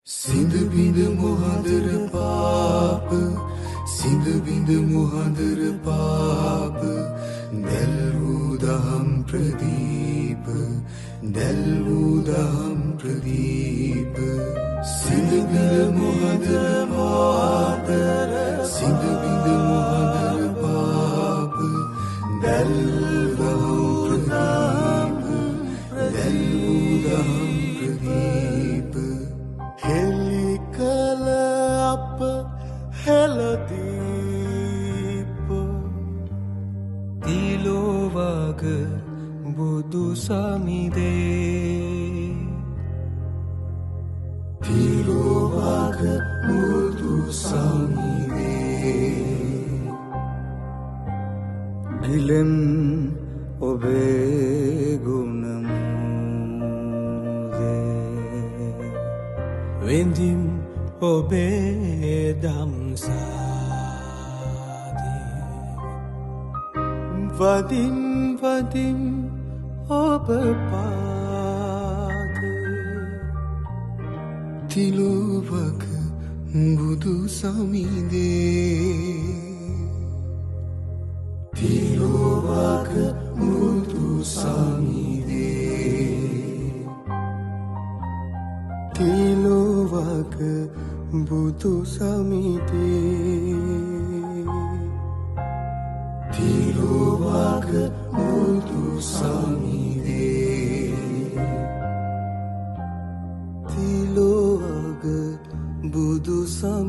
සිඳ බිඳ මොහඳර පාප සිඳ බිඳ මොහඳර පාප දැල් වූ දහම් ප්‍රදීප දැල් වූ දහම් ප්‍රදීප සිඳ බිඳ මොහඳර පාප සිඳ බිඳ මොහඳර පාප දැල් වූ දහම් ප්‍රදීප දැල් වූ දහම් ප්‍රදීප හෙලි කල අප හෙලදීප තිලෝවග බුදු සමිදේ තිලෝවග බුදු සමිදේ ගිලෙන් ඔබේ ගුණ වෙන්දිම් ඔබේ දම්සාදී වදිම් වදිම් ඔබ පාදේ තිලෝවග බුදු සමිදේ තිලෝවග බුදු සමිදේ තිලෝවග බුදු සමිදේ තිලෝවග බුදු සමිදේ තිලෝවග බුදු සමිදේ